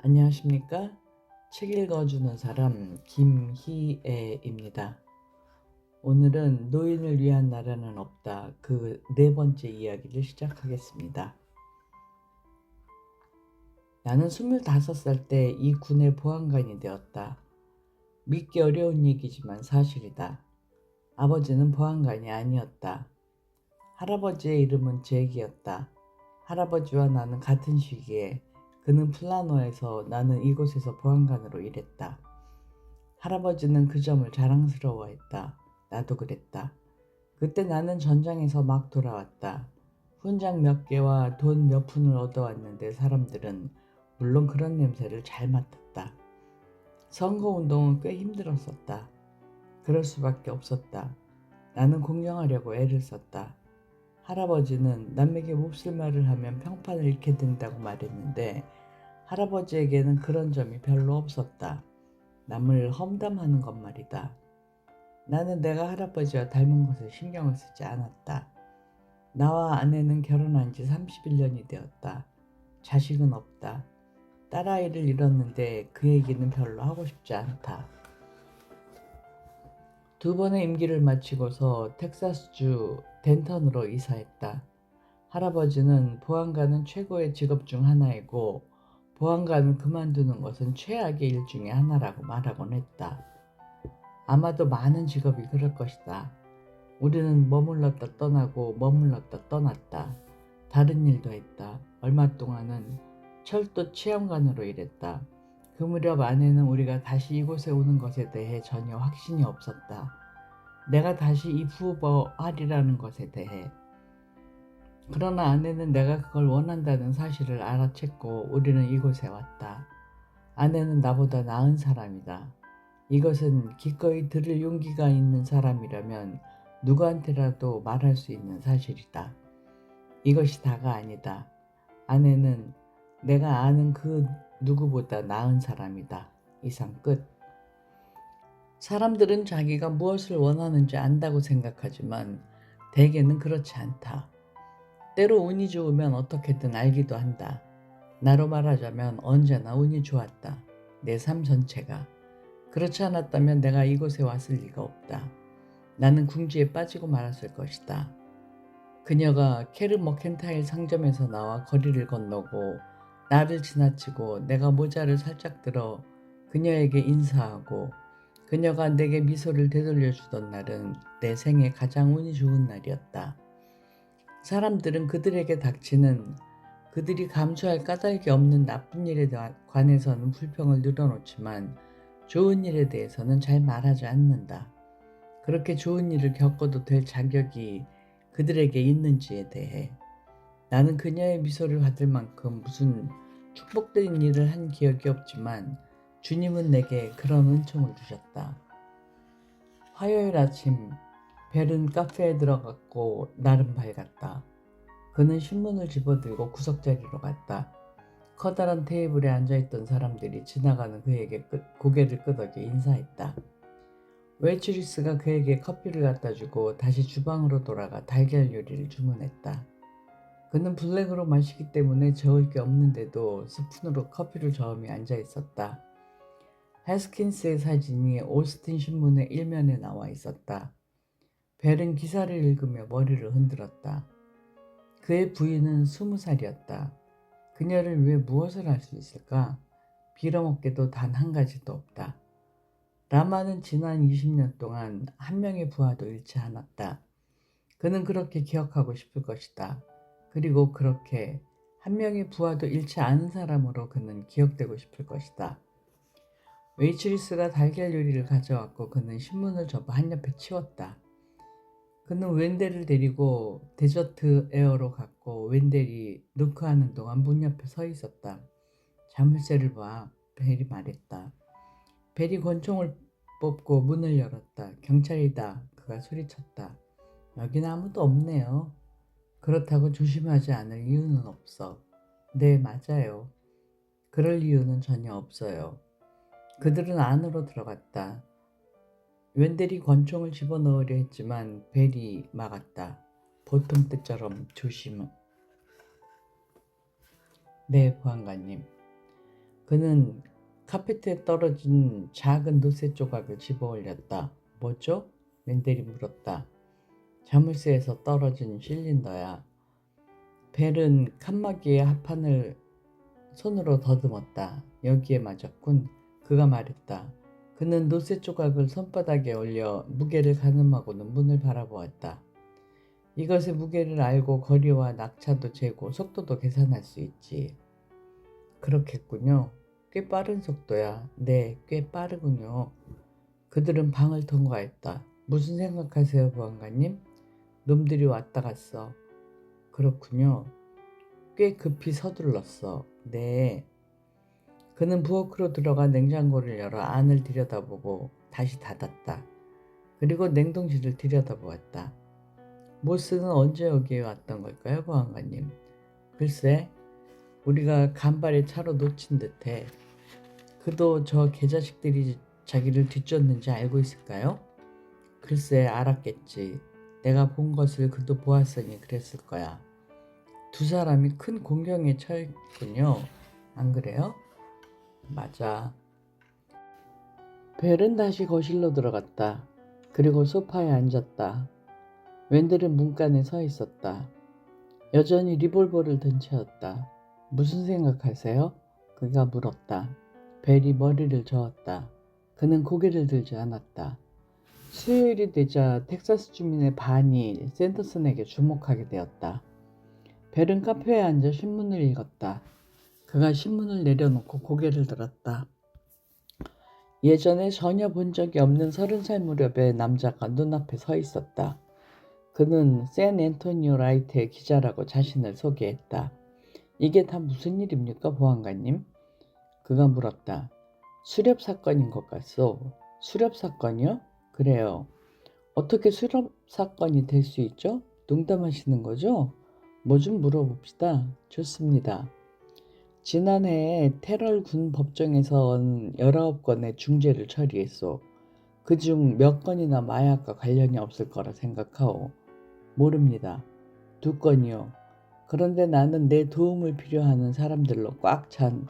안녕하십니까? 책 읽어주는 사람 김희애입니다. 오늘은 노인을 위한 나라는 없다. 그 네 번째 이야기를 시작하겠습니다. 나는 25살 때 이 군의 보안관이 되었다. 믿기 어려운 얘기지만 사실이다. 아버지는 보안관이 아니었다. 할아버지의 이름은 잭이었다. 할아버지와 나는 같은 시기에 그는 플라노에서 나는 이곳에서 보안관으로 일했다. 할아버지는 그 점을 자랑스러워했다. 나도 그랬다. 그때 나는 전장에서 막 돌아왔다. 훈장 몇 개와 돈 몇 푼을 얻어왔는데 사람들은 물론 그런 냄새를 잘 맡았다. 선거운동은 꽤 힘들었었다. 그럴 수밖에 없었다. 나는 공정하려고 애를 썼다. 할아버지는 남에게 몹쓸 말을 하면 평판을 잃게 된다고 말했는데 할아버지에게는 그런 점이 별로 없었다. 남을 험담하는 것 말이다. 나는 내가 할아버지와 닮은 것에 신경을 쓰지 않았다. 나와 아내는 결혼한 지 31년이 되었다. 자식은 없다. 딸아이를 잃었는데 그 얘기는 별로 하고 싶지 않다. 2번의 임기를 마치고서 텍사스주 덴턴으로 이사했다. 할아버지는 보안관은 최고의 직업 중 하나이고 보안관을 그만두는 것은 최악의 일 중에 하나라고 말하곤 했다. 아마도 많은 직업이 그럴 것이다. 우리는 머물렀다 떠나고 머물렀다 떠났다. 다른 일도 했다. 얼마 동안은 철도 치안관으로 일했다. 그 무렵 아내는 우리가 다시 이곳에 오는 것에 대해 전혀 확신이 없었다. 내가 다시 이 부업하리라는 것에 대해. 그러나 아내는 내가 그걸 원한다는 사실을 알아챘고 우리는 이곳에 왔다. 아내는 나보다 나은 사람이다. 이것은 기꺼이 들을 용기가 있는 사람이라면 누구한테라도 말할 수 있는 사실이다. 이것이 다가 아니다. 아내는 내가 아는 그 누구보다 나은 사람이다. 이상 끝. 사람들은 자기가 무엇을 원하는지 안다고 생각하지만 대개는 그렇지 않다. 때로 운이 좋으면 어떻게든 알기도 한다. 나로 말하자면 언제나 운이 좋았다. 내 삶 전체가. 그렇지 않았다면 내가 이곳에 왔을 리가 없다. 나는 궁지에 빠지고 말았을 것이다. 그녀가 캐르 머켄타일 상점에서 나와 거리를 건너고 나를 지나치고 내가 모자를 살짝 들어 그녀에게 인사하고 그녀가 내게 미소를 되돌려주던 날은 내 생애 가장 운이 좋은 날이었다. 사람들은 그들에게 닥치는 그들이 감수할 까닭이 없는 나쁜 일에 관해서는 불평을 늘어놓지만 좋은 일에 대해서는 잘 말하지 않는다. 그렇게 좋은 일을 겪어도 될 자격이 그들에게 있는지에 대해. 나는 그녀의 미소를 받을 만큼 무슨 축복된 일을 한 기억이 없지만 주님은 내게 그런 은총을 주셨다. 화요일 아침 벨은 카페에 들어갔고 날은 밝았다. 그는 신문을 집어들고 구석자리로 갔다. 커다란 테이블에 앉아있던 사람들이 지나가는 그에게 고개를 끄덕여 인사했다. 웨이트리스가 그에게 커피를 갖다 주고 다시 주방으로 돌아가 달걀 요리를 주문했다. 그는 블랙으로 마시기 때문에 저을 게 없는데도 스푼으로 커피를 저으며 앉아있었다. 해스킨스의 사진이 오스틴 신문의 일면에 나와 있었다. 벨은 기사를 읽으며 머리를 흔들었다. 그의 부인은 20살이었다. 그녀를 위해 무엇을 할 수 있을까? 빌어먹게도 단 한 가지도 없다. 라마는 지난 20년 동안 한 명의 부하도 잃지 않았다. 그는 그렇게 기억하고 싶을 것이다. 그리고 그렇게 한 명의 부하도 잃지 않은 사람으로 그는 기억되고 싶을 것이다. 웨이트리스가 달걀 요리를 가져왔고 그는 신문을 접어 한 옆에 치웠다. 그는 웬델을 데리고 데저트 에어로 갔고 웬델이 노크하는 동안 문 옆에 서 있었다. 자물쇠를 봐, 벨이 말했다. 벨이 권총을 뽑고 문을 열었다. 경찰이다. 그가 소리쳤다. 여긴 아무도 없네요. 그렇다고 조심하지 않을 이유는 없어. 네, 맞아요. 그럴 이유는 전혀 없어요. 그들은 안으로 들어갔다. 웬델이 권총을 집어넣으려 했지만 벨이 막았다. 보통 때처럼 조심. 네, 보안관님. 그는 카페트에 떨어진 작은 노쇠 조각을 집어 올렸다. 뭐죠? 웬델이 물었다. 자물쇠에서 떨어진 실린더야. 벨은 칸막이의 합판을 손으로 더듬었다. 여기에 맞았군. 그가 말했다. 그는 노쇠 조각을 손바닥에 올려 무게를 가늠하고는 문을 바라보았다. 이것의 무게를 알고 거리와 낙차도 재고 속도도 계산할 수 있지. 그렇겠군요. 꽤 빠른 속도야. 네, 꽤 빠르군요. 그들은 방을 통과했다. 무슨 생각하세요, 보안관님? 놈들이 왔다 갔어. 그렇군요. 꽤 급히 서둘렀어. 네. 그는 부엌으로 들어가 냉장고를 열어 안을 들여다보고 다시 닫았다. 그리고 냉동실을 들여다보았다. 모스는 언제 여기에 왔던 걸까요, 보안관님? 글쎄, 우리가 간발의 차로 놓친 듯해. 그도 저 개자식들이 자기를 뒤쫓는지 알고 있을까요? 글쎄, 알았겠지. 내가 본 것을 그도 보았으니 그랬을 거야. 두 사람이 큰 공경에 처했군요. 안 그래요? 맞아. 벨은 다시 거실로 들어갔다. 그리고 소파에 앉았다. 웬들은 문간에 서 있었다. 여전히 리볼버를 든 채였다. 무슨 생각하세요? 그가 물었다. 벨이 머리를 저었다. 그는 고개를 들지 않았다. 수요일이 되자 텍사스 주민의 반이 샌더슨에게 주목하게 되었다. 벨은 카페에 앉아 신문을 읽었다. 그가 신문을 내려놓고 고개를 들었다. 예전에 전혀 본 적이 없는 30살 무렵의 남자가 눈앞에 서 있었다. 그는 샌 앤토니오 라이트의 기자라고 자신을 소개했다. 이게 다 무슨 일입니까, 보안관님? 그가 물었다. 수렵 사건인 것 같소. 수렵 사건이요? 그래요. 어떻게 수렵 사건이 될 수 있죠? 농담하시는 거죠? 뭐 좀 물어봅시다. 좋습니다. 지난해에 테럴 군 법정에서 19건의 중죄를 처리했소. 그중 몇 건이나 마약과 관련이 없을 거라 생각하오. 모릅니다. 2건이요. 그런데 나는 내 도움을 필요하는 사람들로 꽉 찬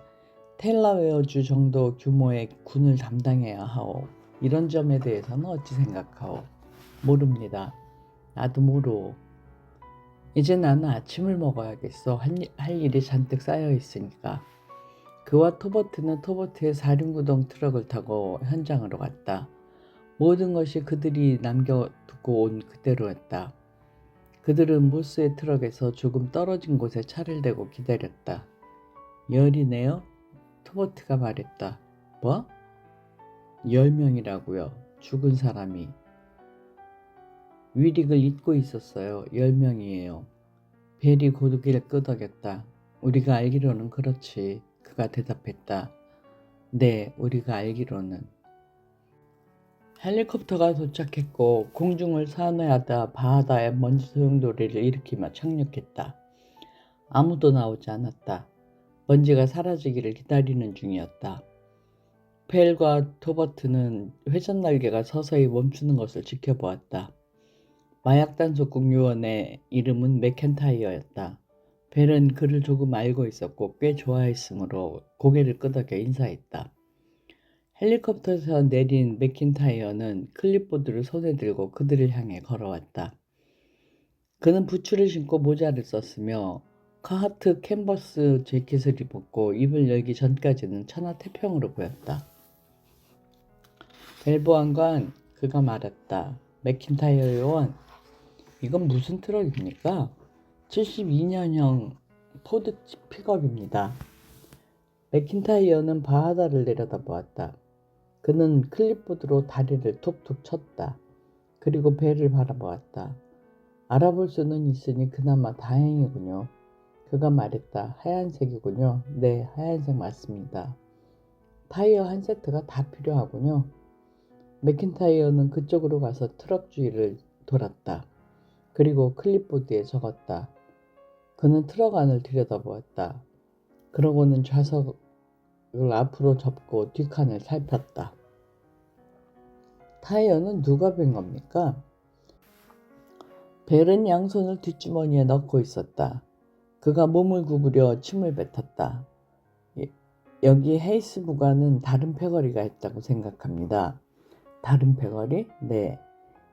텔라웨어주 정도 규모의 군을 담당해야 하오. 이런 점에 대해서는 어찌 생각하오? 모릅니다. 나도 모르오. 이제 나는 아침을 먹어야겠어. 할 일이 잔뜩 쌓여 있으니까. 그와 토버트는 토버트의 사륜구동 트럭을 타고 현장으로 갔다. 모든 것이 그들이 남겨두고 온 그대로였다. 그들은 모스의 트럭에서 조금 떨어진 곳에 차를 대고 기다렸다. 열이네요? 토버트가 말했다. 뭐? 10명이라고요. 죽은 사람이. 위릭을 잊고 있었어요. 10명이에요. 벨이 고개를 끄덕였다. 우리가 알기로는 그렇지. 그가 대답했다. 네, 우리가 알기로는. 헬리콥터가 도착했고 공중을 산회하다 바다에 먼지 소용돌이를 일으키며 착륙했다. 아무도 나오지 않았다. 먼지가 사라지기를 기다리는 중이었다. 벨과 토버트는 회전 날개가 서서히 멈추는 것을 지켜보았다. 마약 단속국 요원의 이름은 맥켄타이어였다. 벨은 그를 조금 알고 있었고 꽤 좋아했으므로 고개를 끄덕여 인사했다. 헬리콥터에서 내린 맥킨타이어는 클립보드를 손에 들고 그들을 향해 걸어왔다. 그는 부츠를 신고 모자를 썼으며 카하트 캔버스 재킷을 입었고 입을 열기 전까지는 천하태평으로 보였다. 벨보안관, 그가 말했다. 맥킨타이어 요원, 이건 무슨 트럭입니까? 72년형 포드 픽업입니다. 맥킨타이어는 바하다를 내려다보았다. 그는 클립보드로 다리를 툭툭 쳤다. 그리고 배를 바라보았다. 알아볼 수는 있으니 그나마 다행이군요. 그가 말했다. 하얀색이군요. 네, 하얀색 맞습니다. 타이어 한 세트가 다 필요하군요. 맥킨타이어는 그쪽으로 가서 트럭 주위를 돌았다. 그리고 클립보드에 적었다. 그는 트럭 안을 들여다보았다. 그러고는 좌석을 앞으로 접고 뒷칸을 살폈다. 타이어는 누가 뺀 겁니까? 벨은 양손을 뒷주머니에 넣고 있었다. 그가 몸을 구부려 침을 뱉었다. 여기 헤이스 부가는 다른 패거리가 했다고 생각합니다. 다른 패거리? 네.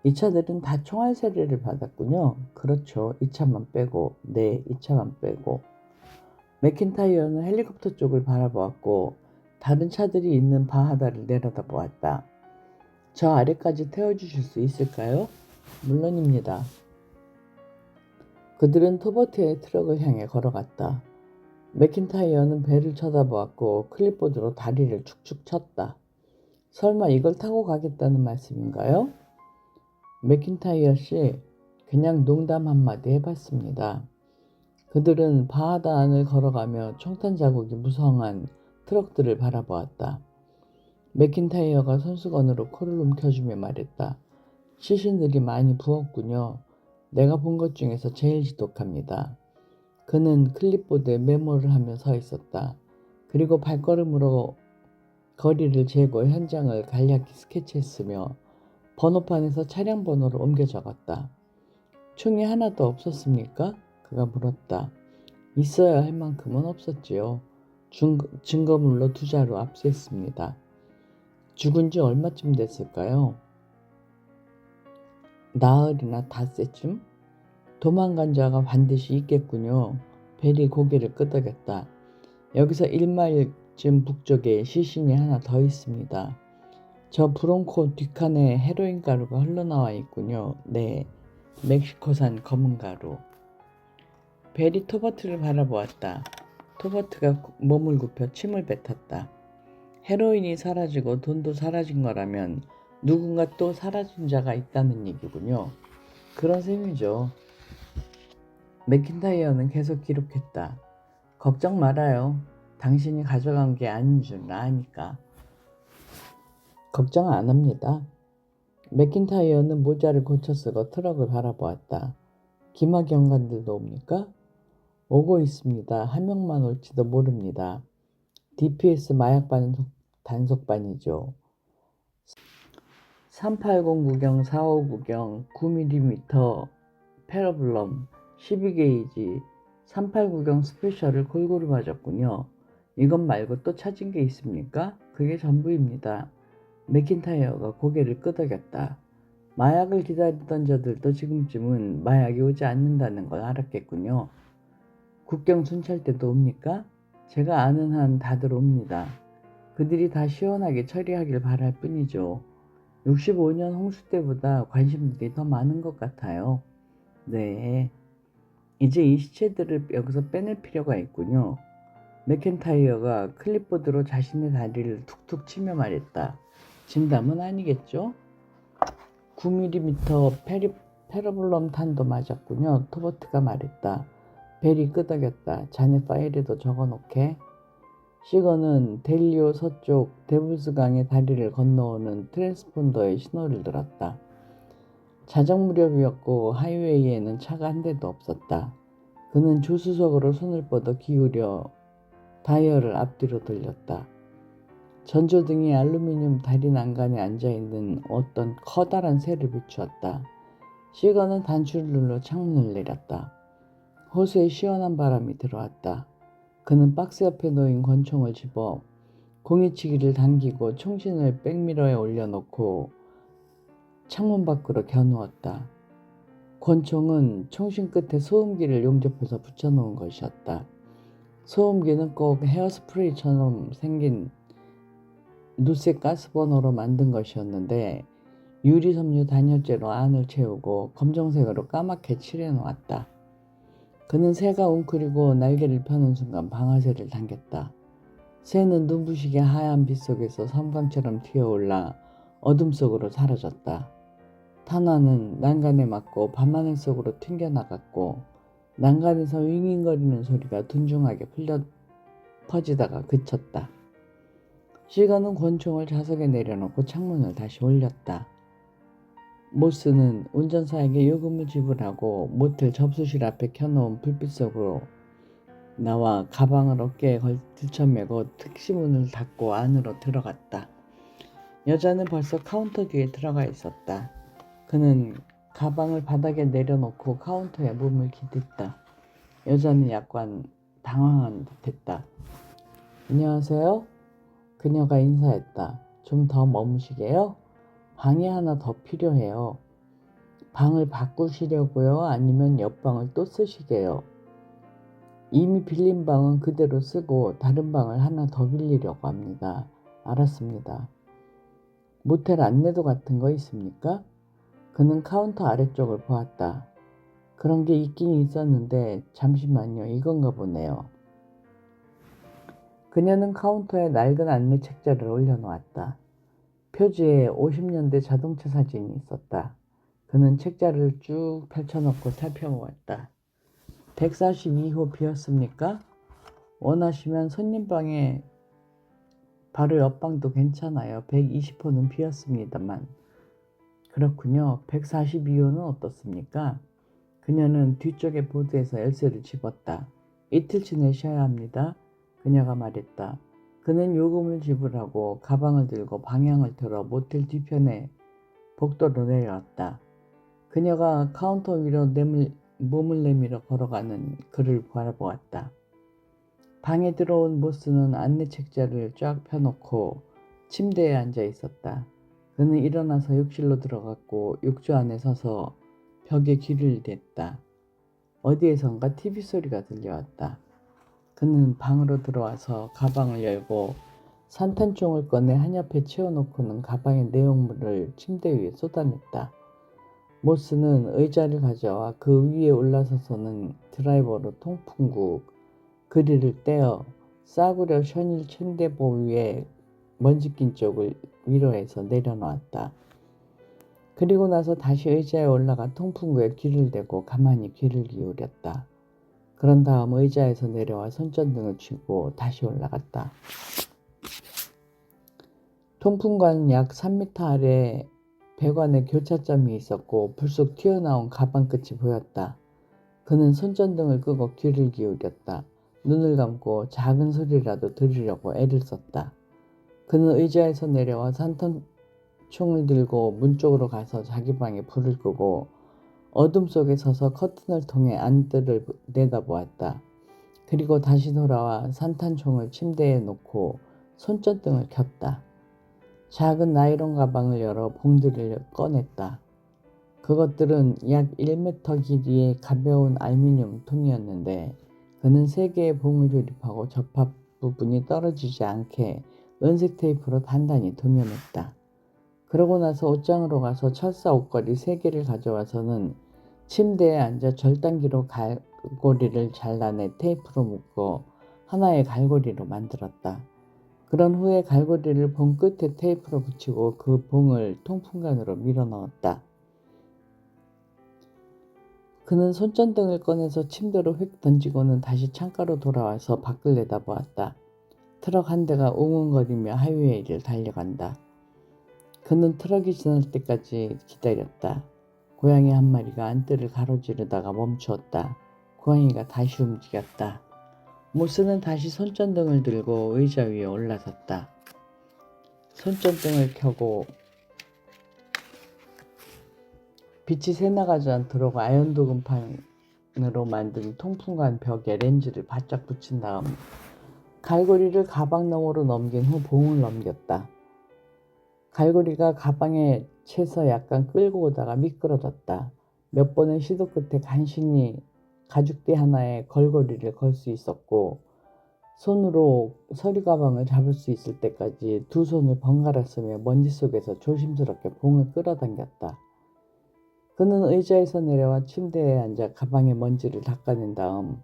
이 차들은 다 총알 세례를 받았군요. 그렇죠. 이 차만 빼고. 네, 이 차만 빼고. 맥킨타이어는 헬리콥터 쪽을 바라보았고 다른 차들이 있는 바하다를 내려다보았다. 저 아래까지 태워주실 수 있을까요? 물론입니다. 그들은 토버트의 트럭을 향해 걸어갔다. 맥킨타이어는 배를 쳐다보았고 클립보드로 다리를 축축 쳤다. 설마 이걸 타고 가겠다는 말씀인가요? 맥킨타이어 씨, 그냥 농담 한마디 해봤습니다. 그들은 바하다 안을 걸어가며 총탄 자국이 무성한 트럭들을 바라보았다. 맥킨타이어가 손수건으로 코를 움켜주며 말했다. 시신들이 많이 부었군요. 내가 본 것 중에서 제일 지독합니다. 그는 클립보드에 메모를 하며 서 있었다. 그리고 발걸음으로 거리를 재고 현장을 간략히 스케치했으며 번호판에서 차량 번호를 옮겨 적었다. 총이 하나도 없었습니까? 그가 물었다. 있어야 할 만큼은 없었지요. 증거물로 2자로 압수했습니다. 죽은 지 얼마쯤 됐을까요? 나흘이나 닷새쯤? 도망간 자가 반드시 있겠군요. 벨이 고개를 끄덕였다. 여기서 1마일쯤 북쪽에 시신이 하나 더 있습니다. 저 브롱코 뒷칸에 헤로인 가루가 흘러나와 있군요. 네, 멕시코산 검은 가루. 벨이 토버트를 바라보았다. 토버트가 몸을 굽혀 침을 뱉었다. 헤로인이 사라지고 돈도 사라진 거라면 누군가 또 사라진 자가 있다는 얘기군요. 그런 셈이죠. 맥킨타이어는 계속 기록했다. 걱정 말아요. 당신이 가져간 게 아닌 줄 아니까. 걱정 안 합니다. 맥킨타이어는 모자를 고쳐 쓰고 트럭을 바라보았다. 기마 경관들도 옵니까? 오고 있습니다. 한 명만 올지도 모릅니다. DPS 마약 단속반이죠. 380 구경, 45 구경, 9mm 페러블럼, 12게이지, 38 구경 스페셜을 골고루 맞았군요. 이것 말고 또 찾은 게 있습니까? 그게 전부입니다. 맥킨타이어가 고개를 끄덕였다. 마약을 기다리던 자들도 지금쯤은 마약이 오지 않는다는 걸 알았겠군요. 국경 순찰 때도 옵니까? 제가 아는 한 다들 옵니다. 그들이 다 시원하게 처리하길 바랄 뿐이죠. 65년 홍수 때보다 관심들이 더 많은 것 같아요. 네, 이제 이 시체들을 여기서 빼낼 필요가 있군요. 맥켄타이어가 클립보드로 자신의 다리를 툭툭 치며 말했다. 진담은 아니겠죠? 9mm 페러블럼 탄도 맞았군요. 토버트가 말했다. 벨이 끄덕였다. 자네 파일에도 적어놓게. 시거는 델리오 서쪽 데블스강의 다리를 건너오는 트랜스폰더에 신호를 들었다. 자정 무렵이었고 하이웨이에는 차가 한 대도 없었다. 그는 조수석으로 손을 뻗어 기울여 다이얼을 앞뒤로 돌렸다. 전조등이 알루미늄 다리 난간에 앉아있는 어떤 커다란 새를 비추었다. 시거는 단추를 눌러 창문을 내렸다. 호수에 시원한 바람이 들어왔다. 그는 박스 옆에 놓인 권총을 집어 공이치기를 당기고 총신을 백미러에 올려놓고 창문 밖으로 겨누었다. 권총은 총신 끝에 소음기를 용접해서 붙여놓은 것이었다. 소음기는 꼭 헤어스프레이처럼 생긴 누색 가스버너로 만든 것이었는데 유리섬유 단열재로 안을 채우고 검정색으로 까맣게 칠해놓았다. 그는 새가 웅크리고 날개를 펴는 순간 방아쇠를 당겼다. 새는 눈부시게 하얀 빛 속에서 섬광처럼 튀어올라 어둠 속으로 사라졌다. 탄화는 난간에 맞고 밤하늘 속으로 튕겨나갔고 난간에서 윙윙거리는 소리가 둔중하게 퍼지다가 그쳤다. 시가는 권총을 좌석에 내려놓고 창문을 다시 올렸다. 모스는 운전사에게 요금을 지불하고 모텔 접수실 앞에 켜놓은 불빛 속으로 나와 가방을 어깨에 들쳐매고 택시문을 닫고 안으로 들어갔다. 여자는 벌써 카운터 뒤에 들어가 있었다. 그는 가방을 바닥에 내려놓고 카운터에 몸을 기댔다. 여자는 약간 당황한 듯했다. 안녕하세요. 그녀가 인사했다. 좀 더 머무시게요? 방이 하나 더 필요해요. 방을 바꾸시려고요? 아니면 옆방을 또 쓰시게요? 이미 빌린 방은 그대로 쓰고 다른 방을 하나 더 빌리려고 합니다. 알았습니다. 모텔 안내도 같은 거 있습니까? 그는 카운터 아래쪽을 보았다. 그런 게 있긴 있었는데 잠시만요. 이건가 보네요. 그녀는 카운터에 낡은 안내 책자를 올려놓았다. 표지에 50년대 자동차 사진이 있었다. 그는 책자를 쭉 펼쳐놓고 살펴보았다. 142호 비었습니까? 원하시면 손님방에 바로 옆방도 괜찮아요. 120호는 비었습니다만. 그렇군요. 142호는 어떻습니까? 그녀는 뒤쪽의 보드에서 열쇠를 집었다. 이틀 지내셔야 합니다. 그녀가 말했다. 그는 요금을 지불하고 가방을 들고 방향을 틀어 모텔 뒤편에 복도로 내려왔다. 그녀가 카운터 위로 몸을 내밀어 걸어가는 그를 바라보았다. 방에 들어온 모스는 안내 책자를 쫙 펴놓고 침대에 앉아 있었다. 그는 일어나서 욕실로 들어갔고 욕조 안에 서서 벽에 귀를 댔다. 어디에선가 TV 소리가 들려왔다. 그는 방으로 들어와서 가방을 열고 산탄총을 꺼내 한 옆에 채워놓고는 가방의 내용물을 침대 위에 쏟아냈다. 모스는 의자를 가져와 그 위에 올라서서는 드라이버로 통풍구 그릴을 떼어 싸구려 셔닐 침대보 위에 먼지 낀 쪽을 위로 해서 내려놓았다. 그리고 나서 다시 의자에 올라가 통풍구에 귀를 대고 가만히 귀를 기울였다. 그런 다음 의자에서 내려와 손전등을 쥐고 다시 올라갔다. 통풍구는 약 3m 아래 배관에 교차점이 있었고 불쑥 튀어나온 가방 끝이 보였다. 그는 손전등을 끄고 귀를 기울였다. 눈을 감고 작은 소리라도 들으려고 애를 썼다. 그는 의자에서 내려와 산탄총을 들고 문 쪽으로 가서 자기 방에 불을 끄고 어둠 속에 서서 커튼을 통해 안뜰을 내다보았다. 그리고 다시 돌아와 산탄총을 침대에 놓고 손전등을 켰다. 작은 나이론 가방을 열어 봉들을 꺼냈다. 그것들은 약 1m 길이의 가벼운 알루미늄 통이었는데 그는 3개의 봉을 조립하고 접합 부분이 떨어지지 않게 은색 테이프로 단단히 동여맸다. 그러고 나서 옷장으로 가서 철사 옷걸이 3개를 가져와서는 침대에 앉아 절단기로 갈고리를 잘라내 테이프로 묶어 하나의 갈고리로 만들었다. 그런 후에 갈고리를 봉 끝에 테이프로 붙이고 그 봉을 통풍관으로 밀어 넣었다. 그는 손전등을 꺼내서 침대로 휙 던지고는 다시 창가로 돌아와서 밖을 내다보았다. 트럭 한 대가 웅웅거리며 하이웨이를 달려간다. 그는 트럭이 지날 때까지 기다렸다. 고양이 한 마리가 안뜰을 가로지르다가 멈추었다. 고양이가 다시 움직였다. 모스는 다시 손전등을 들고 의자 위에 올라섰다. 손전등을 켜고 빛이 새나가지 않도록 아연 도금판으로 만든 통풍관 벽에 렌즈를 바짝 붙인 다음 갈고리를 가방 너머로 넘긴 후 봉을 넘겼다. 갈고리가 가방에 채서 약간 끌고 오다가 미끄러졌다. 몇 번의 시도 끝에 간신히 가죽대 하나에 걸고리를 걸 수 있었고 손으로 서류 가방을 잡을 수 있을 때까지 두 손을 번갈아 쓰며 먼지 속에서 조심스럽게 봉을 끌어당겼다. 그는 의자에서 내려와 침대에 앉아 가방의 먼지를 닦아낸 다음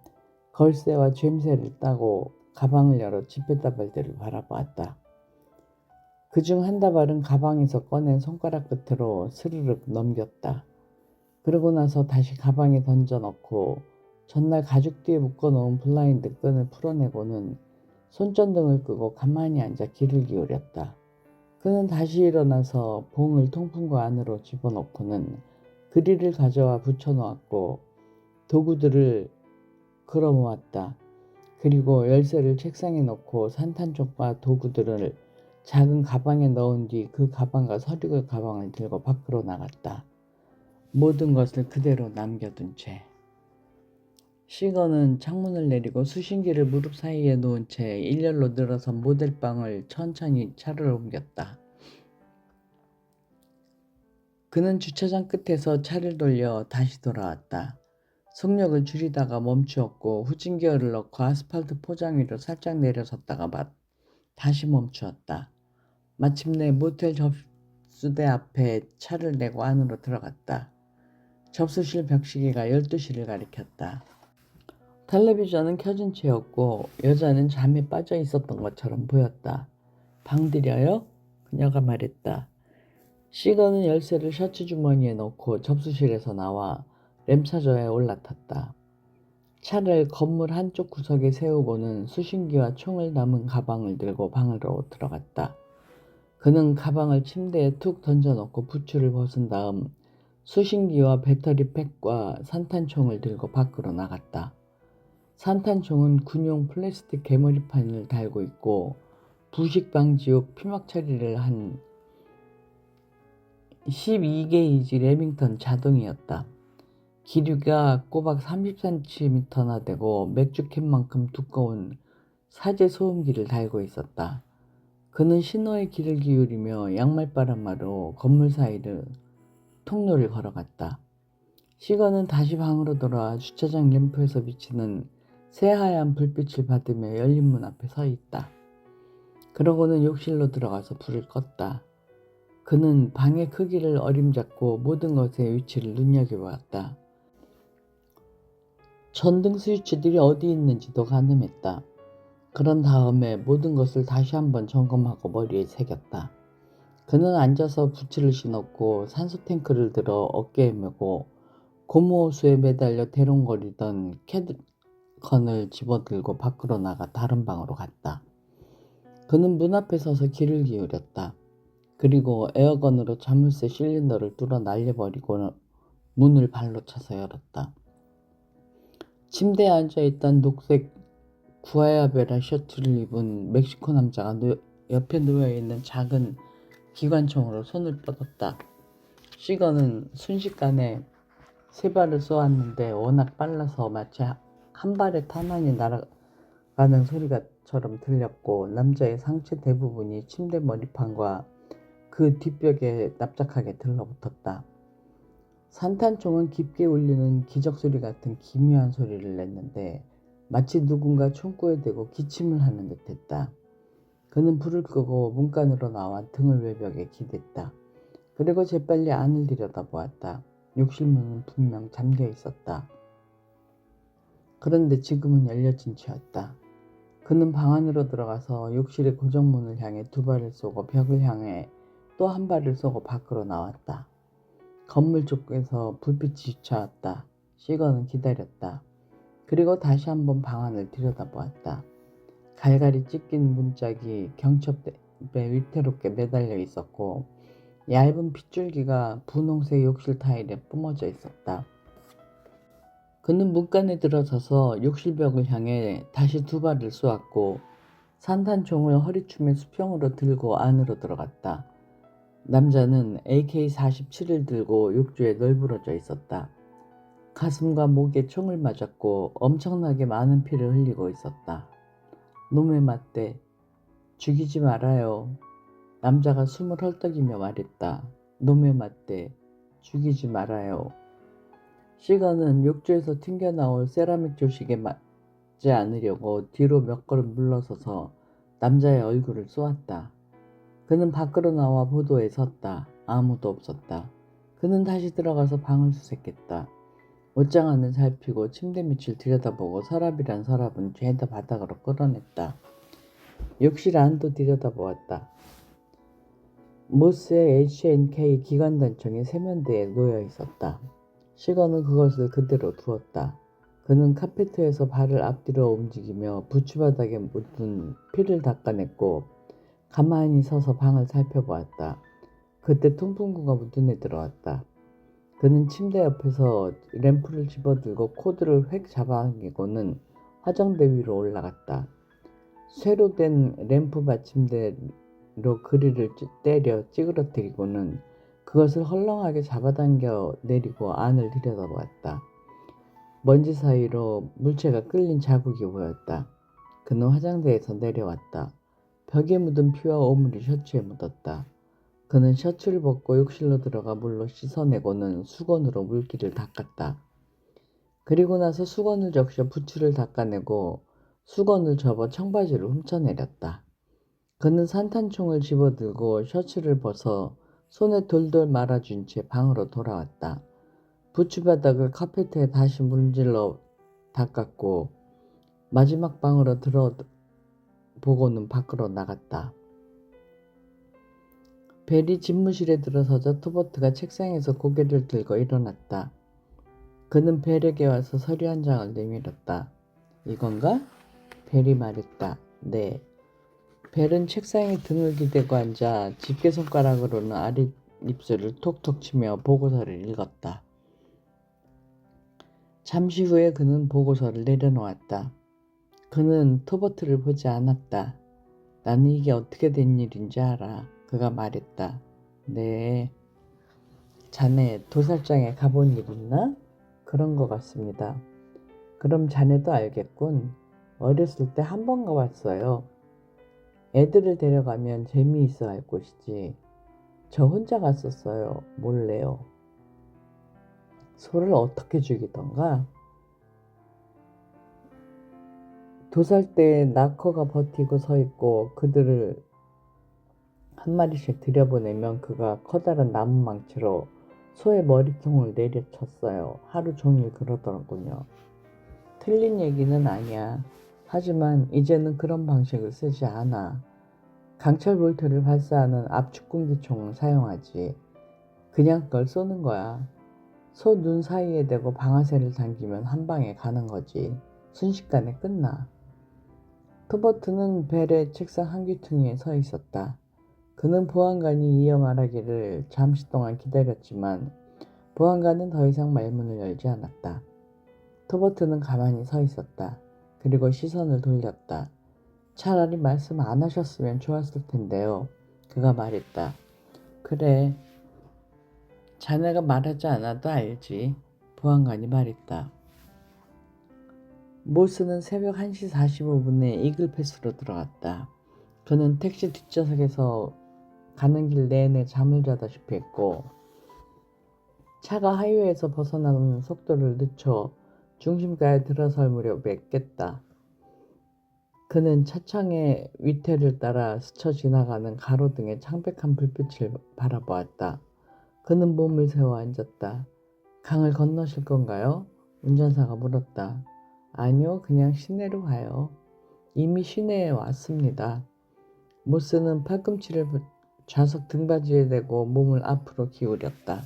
걸쇠와 죬쇠를 따고 가방을 열어 지폐다발들을 바라보았다. 그중 한 다발은 가방에서 꺼낸 손가락 끝으로 스르륵 넘겼다. 그러고 나서 다시 가방에 던져 넣고 전날 가죽뒤에 묶어놓은 블라인드 끈을 풀어내고는 손전등을 끄고 가만히 앉아 귀를 기울였다. 그는 다시 일어나서 봉을 통풍구 안으로 집어넣고는 그릴을 가져와 붙여놓았고 도구들을 걸어모았다. 그리고 열쇠를 책상에 넣고 산탄총과 도구들을 작은 가방에 넣은 뒤 그 가방과 서류 가방을 들고 밖으로 나갔다. 모든 것을 그대로 남겨둔 채. 시건은 창문을 내리고 수신기를 무릎 사이에 놓은 채 일렬로 늘어선 모델방을 천천히 차를 옮겼다. 그는 주차장 끝에서 차를 돌려 다시 돌아왔다. 속력을 줄이다가 멈추었고 후진기어를 넣고 아스팔트 포장 위로 살짝 내려섰다가 다시 멈추었다. 마침내 모텔 접수대 앞에 차를 내고 안으로 들어갔다. 접수실 벽시계가 12시를 가리켰다. 텔레비전은 켜진 채였고 여자는 잠에 빠져 있었던 것처럼 보였다. 방 들여요? 그녀가 말했다. 시건은 열쇠를 셔츠 주머니에 넣고 접수실에서 나와 램차저에 올라탔다. 차를 건물 한쪽 구석에 세우고는 수신기와 총을 담은 가방을 들고 방으로 들어갔다. 그는 가방을 침대에 툭 던져놓고 부츠를 벗은 다음 수신기와 배터리 팩과 산탄총을 들고 밖으로 나갔다. 산탄총은 군용 플라스틱 개머리판을 달고 있고 부식 방지 후 피막 처리를 한 12게이지 레밍턴 자동이었다. 길이가 꼬박 30cm나 되고 맥주캔만큼 두꺼운 사제 소음기를 달고 있었다. 그는 신호에 귀를 기울이며 양말바람마로 건물 사이를 통로를 걸어갔다. 시건은 다시 방으로 돌아와 주차장 램프에서 비치는 새하얀 불빛을 받으며 열린 문 앞에 서 있다. 그러고는 욕실로 들어가서 불을 껐다. 그는 방의 크기를 어림잡고 모든 것의 위치를 눈여겨보았다. 전등 스위치들이 어디 있는지도 가늠했다. 그런 다음에 모든 것을 다시 한번 점검하고 머리에 새겼다. 그는 앉아서 부츠를 신었고 산소 탱크를 들어 어깨에 메고 고무호수에 매달려 대롱거리던 캐드건을 집어들고 밖으로 나가 다른 방으로 갔다. 그는 문 앞에 서서 귀를 기울였다. 그리고 에어건으로 자물쇠 실린더를 뚫어 날려버리고 문을 발로 차서 열었다. 침대에 앉아있던 녹색 구아야베라 셔츠를 입은 멕시코 남자가 옆에 누워있는 작은 기관총으로 손을 뻗었다. 시건은 순식간에 세 발을 쏘았는데 워낙 빨라서 마치 한 발에 탄환이 날아가는 소리처럼 들렸고 남자의 상체 대부분이 침대 머리판과 그 뒷벽에 납작하게 들러붙었다. 산탄총은 깊게 울리는 기적소리 같은 기묘한 소리를 냈는데 마치 누군가 총구에 대고 기침을 하는 듯했다. 그는 불을 끄고 문간으로 나와 등을 외벽에 기댔다. 그리고 재빨리 안을 들여다보았다. 욕실 문은 분명 잠겨 있었다. 그런데 지금은 열려진 채였다. 그는 방 안으로 들어가서 욕실의 고정문을 향해 두 발을 쏘고 벽을 향해 또 한 발을 쏘고 밖으로 나왔다. 건물 쪽에서 불빛이 비춰왔다. 시건은 기다렸다. 그리고 다시 한번 방 안을 들여다보았다. 갈갈이 찢긴 문짝이 경첩대 위태롭게 매달려 있었고 얇은 핏줄기가 분홍색 욕실 타일에 뿜어져 있었다. 그는 문간에 들어서서 욕실벽을 향해 다시 두 발을 쏘았고 산탄총을 허리춤에 수평으로 들고 안으로 들어갔다. 남자는 AK-47을 들고 욕조에 널브러져 있었다. 가슴과 목에 총을 맞았고 엄청나게 많은 피를 흘리고 있었다. 놈의 맞대, 죽이지 말아요. 남자가 숨을 헐떡이며 말했다. 놈의 맞대, 죽이지 말아요. 시건은 욕조에서 튕겨나올 세라믹 조식에 맞지 않으려고 뒤로 몇 걸음 물러서서 남자의 얼굴을 쏘았다. 그는 밖으로 나와 보도에 섰다. 아무도 없었다. 그는 다시 들어가서 방을 수색했다. 옷장 안을 살피고 침대 밑을 들여다보고 서랍이란 서랍은 죄다 바닥으로 끌어냈다. 욕실 안도 들여다보았다. 모스의 HNK 기관단총이 세면대에 놓여 있었다. 시건은 그것을 그대로 두었다. 그는 카페트에서 발을 앞뒤로 움직이며 부츠바닥에 묻은 피를 닦아냈고 가만히 서서 방을 살펴보았다. 그때 통풍구가 눈에 들어왔다. 그는 침대 옆에서 램프를 집어들고 코드를 획 잡아당기고는 화장대 위로 올라갔다. 쇠로 된 램프 받침대로 그릴을 때려 찌그러뜨리고는 그것을 헐렁하게 잡아당겨 내리고 안을 들여다보았다. 먼지 사이로 물체가 끌린 자국이 보였다. 그는 화장대에서 내려왔다. 벽에 묻은 피와 오물이 셔츠에 묻었다. 그는 셔츠를 벗고 욕실로 들어가 물로 씻어내고는 수건으로 물기를 닦았다. 그리고 나서 수건을 적셔 부츠를 닦아내고 수건을 접어 청바지를 훔쳐내렸다. 그는 산탄총을 집어들고 셔츠를 벗어 손에 돌돌 말아준 채 방으로 돌아왔다. 부츠 바닥을 카페트에 다시 문질러 닦았고 마지막 방으로 들어보고는 밖으로 나갔다. 벨이 집무실에 들어서자 토버트가 책상에서 고개를 들고 일어났다. 그는 벨에게 와서 서류 한 장을 내밀었다. 이건가? 벨이 말했다. 네. 벨은 책상에 등을 기대고 앉아 집게손가락으로는 아랫입술을 톡톡 치며 보고서를 읽었다. 잠시 후에 그는 보고서를 내려놓았다. 그는 토버트를 보지 않았다. 나는 이게 어떻게 된 일인지 알아. 그가 말했다. 네. 자네 도살장에 가본 일 있나? 그런 것 같습니다. 그럼 자네도 알겠군. 어렸을 때 한 번 가봤어요. 애들을 데려가면 재미있어 할 곳이지. 저 혼자 갔었어요. 몰래요. 소를 어떻게 죽이던가? 도살 때 나커가 버티고 서 있고 그들을 한 마리씩 들여보내면 그가 커다란 나무 망치로 소의 머리통을 내려쳤어요. 하루 종일 그러더군요. 틀린 얘기는 아니야. 하지만 이제는 그런 방식을 쓰지 않아. 강철 볼트를 발사하는 압축공기총을 사용하지. 그냥 그걸 쏘는 거야. 소 눈 사이에 대고 방아쇠를 당기면 한 방에 가는 거지. 순식간에 끝나. 토버트는 벨의 책상 한 귀퉁이에 서 있었다. 그는 보안관이 이어 말하기를 잠시 동안 기다렸지만 보안관은 더 이상 말문을 열지 않았다. 토버트는 가만히 서 있었다. 그리고 시선을 돌렸다. 차라리 말씀 안 하셨으면 좋았을 텐데요. 그가 말했다. 그래. 자네가 말하지 않아도 알지. 보안관이 말했다. 모스는 새벽 1시 45분에 이글패스로 들어갔다. 그는 택시 뒷좌석에서 가는 길 내내 잠을 자다시피 했고 차가 하이웨이에서 벗어나는 속도를 늦춰 중심가에 들어설 무렵에 깼다. 그는 차창의 위태를 따라 스쳐 지나가는 가로등의 창백한 불빛을 바라보았다. 그는 몸을 세워 앉았다. 강을 건너실 건가요? 운전사가 물었다. 아니요, 그냥 시내로 가요. 이미 시내에 왔습니다. 모스는 팔꿈치를 좌석 등받이에 대고 몸을 앞으로 기울였다.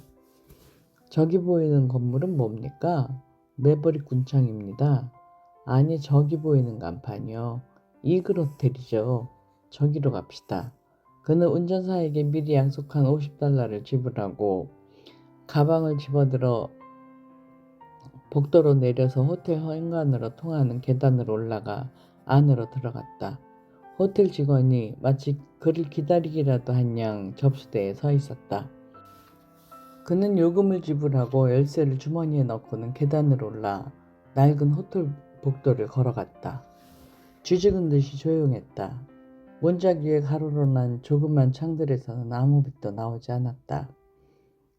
저기 보이는 건물은 뭡니까? 매버릭 군창입니다. 아니, 저기 보이는 간판이요. 이글 호텔이죠. 저기로 갑시다. 그는 운전사에게 미리 약속한 $50를 지불하고 가방을 집어들어 복도로 내려서 호텔 현관으로 통하는 계단으로 올라가 안으로 들어갔다. 호텔 직원이 마치 그를 기다리기라도 한 양 접수대에 서 있었다. 그는 요금을 지불하고 열쇠를 주머니에 넣고는 계단으로 올라 낡은 호텔 복도를 걸어갔다. 쥐죽은 듯이 조용했다. 문짝 위에 가로로 난 조그만 창들에서는 아무 빛도 나오지 않았다.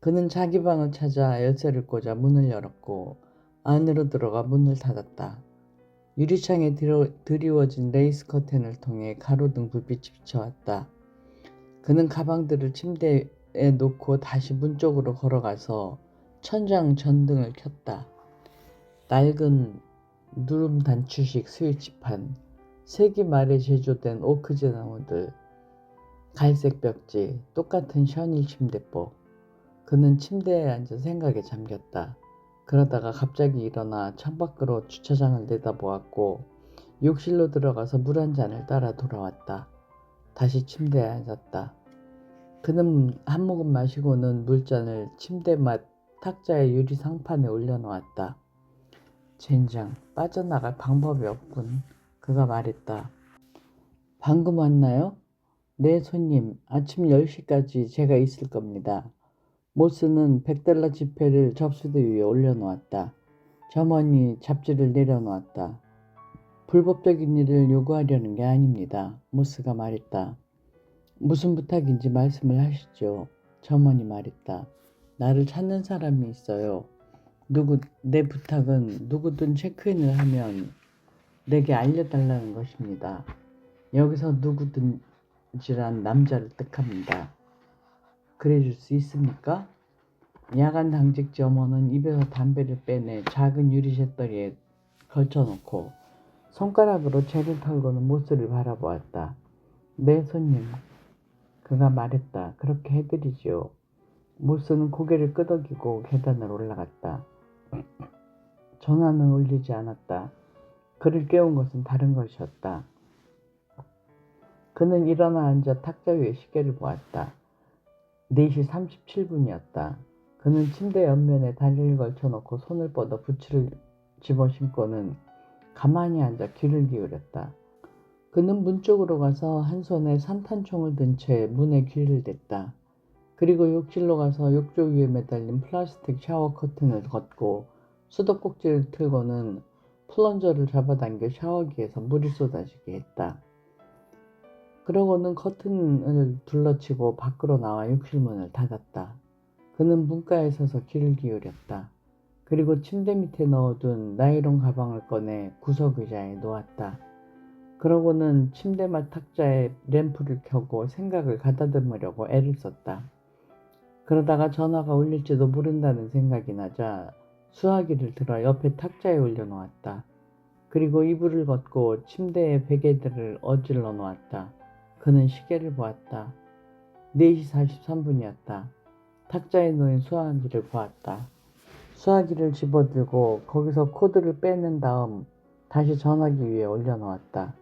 그는 자기 방을 찾아 열쇠를 꽂아 문을 열었고 안으로 들어가 문을 닫았다. 유리창에 드리워진 레이스 커튼을 통해 가로등 불빛이 비쳐왔다. 그는 가방들을 침대에 놓고 다시 문 쪽으로 걸어가서 천장 전등을 켰다. 낡은 누름 단추식 스위치판, 세기 말에 제조된 오크제 나무들, 갈색 벽지, 똑같은 셔닐 침대법. 그는 침대에 앉아 생각에 잠겼다. 그러다가 갑자기 일어나 창밖으로 주차장을 내다보았고 욕실로 들어가서 물 한 잔을 따라 돌아왔다. 다시 침대에 앉았다. 그는 한 모금 마시고는 물잔을 침대 밑 탁자의 유리 상판에 올려놓았다. 젠장, 빠져나갈 방법이 없군. 그가 말했다. 방금 왔나요? 네, 손님. 아침 10시까지 제가 있을 겁니다. 모스는 $100 지폐를 접수대 위에 올려놓았다. 점원이 잡지를 내려놓았다. 불법적인 일을 요구하려는 게 아닙니다. 모스가 말했다. 무슨 부탁인지 말씀을 하시죠. 점원이 말했다. 나를 찾는 사람이 있어요. 내 부탁은 누구든 체크인을 하면 내게 알려달라는 것입니다. 여기서 누구든지란 남자를 뜻합니다. 그래줄 수 있습니까? 야간 당직 점원은 입에서 담배를 빼내 작은 유리 잿더리에 걸쳐놓고 손가락으로 재를 털고는 모스를 바라보았다. 네, 손님. 그가 말했다. 그렇게 해드리지요. 모스는 고개를 끄덕이고 계단을 올라갔다. 전화는 울리지 않았다. 그를 깨운 것은 다른 것이었다. 그는 일어나 앉아 탁자 위에 시계를 보았다. 4시 37분이었다. 그는 침대 옆면에 다리를 걸쳐놓고 손을 뻗어 부츠를 집어신고는 가만히 앉아 귀를 기울였다. 그는 문 쪽으로 가서 한 손에 산탄총을 든 채 문에 귀를 댔다. 그리고 욕실로 가서 욕조 위에 매달린 플라스틱 샤워 커튼을 걷고 수도꼭지를 틀고는 플런저를 잡아당겨 샤워기에서 물이 쏟아지게 했다. 그러고는 커튼을 둘러치고 밖으로 나와 욕실 문을 닫았다. 그는 문가에 서서 귀를 기울였다. 그리고 침대 밑에 넣어둔 나일론 가방을 꺼내 구석 의자에 놓았다. 그러고는 침대맡 탁자에 램프를 켜고 생각을 가다듬으려고 애를 썼다. 그러다가 전화가 울릴지도 모른다는 생각이 나자 수화기를 들어 옆에 탁자에 올려놓았다. 그리고 이불을 걷고 침대에 베개들을 어질러 놓았다. 그는 시계를 보았다. 4시 43분이었다. 탁자에 놓인 수화기를 보았다. 수화기를 집어들고 거기서 코드를 빼낸 다음 다시 전화기 위에 올려놓았다.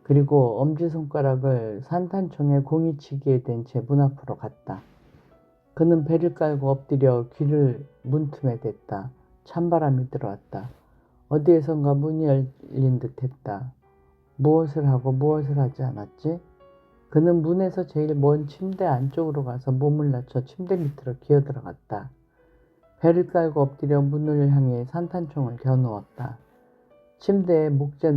그리고 엄지손가락을 산탄총에 공이치기에 댄 채 문 앞으로 갔다. 그는 배를 깔고 엎드려 귀를 문틈에 댔다. 찬바람이 들어왔다. 어디에선가 문이 열린 듯했다. 무엇을 하고 무엇을 하지 않았지? 그는 문에서 제일 먼 침대 안쪽으로 가서 몸을 낮춰 침대 밑으로 기어들어갔다. 배를 깔고 엎드려 문을 향해 산탄총을 겨누었다. 침대의 목재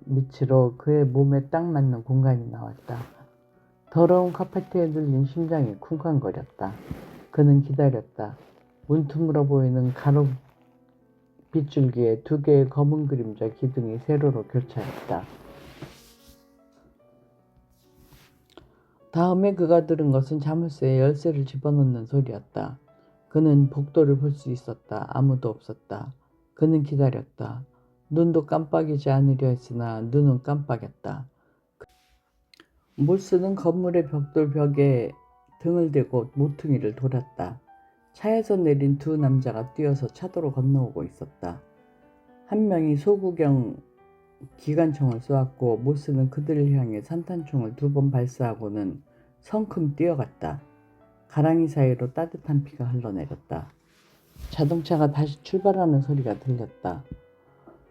밑으로 그의 몸에 딱 맞는 공간이 나왔다. 더러운 카페트에 눌린 심장이 쿵쾅거렸다. 그는 기다렸다. 문틈으로 보이는 가로 빗줄기에 2개의 검은 그림자 기둥이 세로로 교차했다. 다음에 그가 들은 것은 자물쇠에 열쇠를 집어넣는 소리였다. 그는 복도를 볼 수 있었다. 아무도 없었다. 그는 기다렸다. 눈도 깜빡이지 않으려 했으나 눈은 깜빡였다. 모스는 건물의 벽돌 벽에 등을 대고 모퉁이를 돌았다. 차에서 내린 2 남자가 뛰어서 차도로 건너오고 있었다. 한 명이 소구경 기관총을 쏘았고 모스는 그들을 향해 산탄총을 2번 발사하고는 성큼 뛰어갔다. 가랑이 사이로 따뜻한 피가 흘러내렸다. 자동차가 다시 출발하는 소리가 들렸다.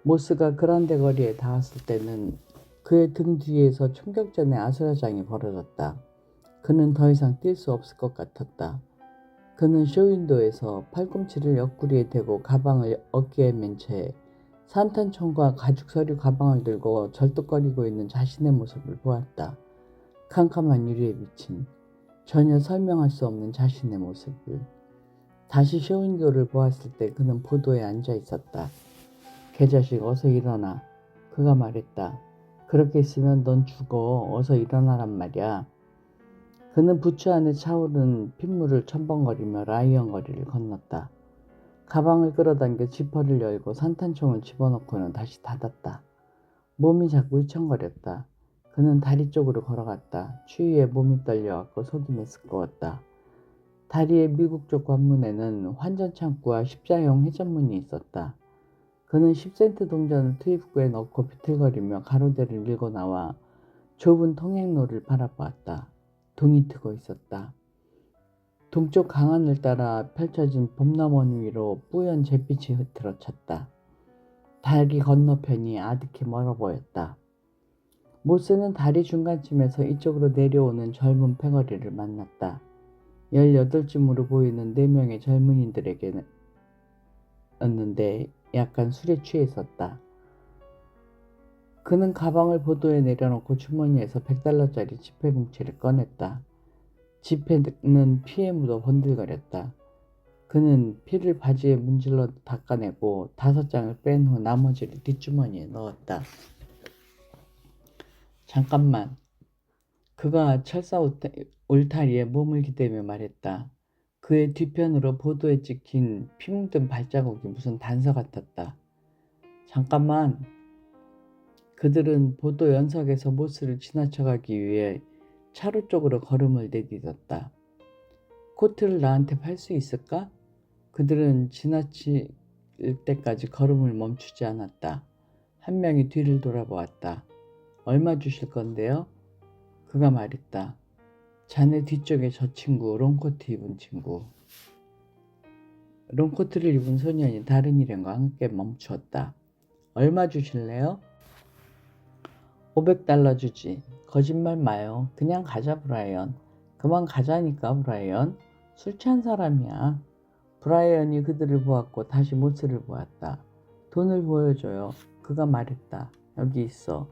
모스가 그란데 거리에 닿았을 때는 그의 등 뒤에서 총격전의 아수라장이 벌어졌다. 그는 더 이상 뛸 수 없을 것 같았다. 그는 쇼윈도에서 팔꿈치를 옆구리에 대고 가방을 어깨에 맨 채 산탄총과 가죽 서류 가방을 들고 절뚝거리고 있는 자신의 모습을 보았다. 캄캄한 유리에 비친 전혀 설명할 수 없는 자신의 모습을. 다시 쇼윈도를 보았을 때 그는 보도에 앉아 있었다. 개자식 어서 일어나. 그가 말했다. 그렇게 있으면 넌 죽어. 어서 일어나란 말이야. 그는 부츠 안에 차오른 핏물을 첨벙거리며 라이언 거리를 건넜다. 가방을 끌어당겨 지퍼를 열고 산탄총을 집어넣고는 다시 닫았다. 몸이 자꾸 휘청거렸다. 그는 다리 쪽으로 걸어갔다. 추위에 몸이 떨려왔고 속이 메스꺼웠다. 다리의 미국 쪽 관문에는 환전창구와 십자형 회전문이 있었다. 그는 10센트 동전을 투입구에 넣고 비틀거리며 가로대를 밀고 나와 좁은 통행로를 바라보았다. 동이 트고 있었다. 동쪽 강안을 따라 펼쳐진 봄나무 위로 뿌연 잿빛이 흐트러쳤다. 다리 건너편이 아득히 멀어 보였다. 모스는 다리 중간쯤에서 이쪽으로 내려오는 젊은 패거리를 만났다. 18쯤으로 보이는 4명의 젊은이들에게였는데 약간 술에 취해 있었다. 그는 가방을 보도에 내려놓고 주머니에서 $100짜리 지폐 뭉치를 꺼냈다. 지폐는 피에 묻어 번들거렸다. 그는 피를 바지에 문질러 닦아내고 5장을 뺀 후 나머지를 뒷주머니에 넣었다. 잠깐만. 그가 철사 울타리에 몸을 기대며 말했다. 그의 뒤편으로 보도에 찍힌 피 묻은 발자국이 무슨 단서 같았다. 잠깐만. 그들은 보도 연석에서 모스를 지나쳐가기 위해 차로 쪽으로 걸음을 내딛었다. 코트를 나한테 팔 수 있을까? 그들은 지나칠 때까지 걸음을 멈추지 않았다. 한 명이 뒤를 돌아보았다. 얼마 주실 건데요? 그가 말했다. 자네 뒤쪽에 저 친구, 롱코트 입은 친구. 롱코트를 입은 소년이 다른 일행과 함께 멈추었다. 얼마 주실래요? $500 주지. 거짓말 마요. 그냥 가자, 브라이언. 그만 가자니까, 브라이언. 술 취한 사람이야. 브라이언이 그들을 보았고 다시 모스를 보았다. 돈을 보여줘요. 그가 말했다. 여기 있어.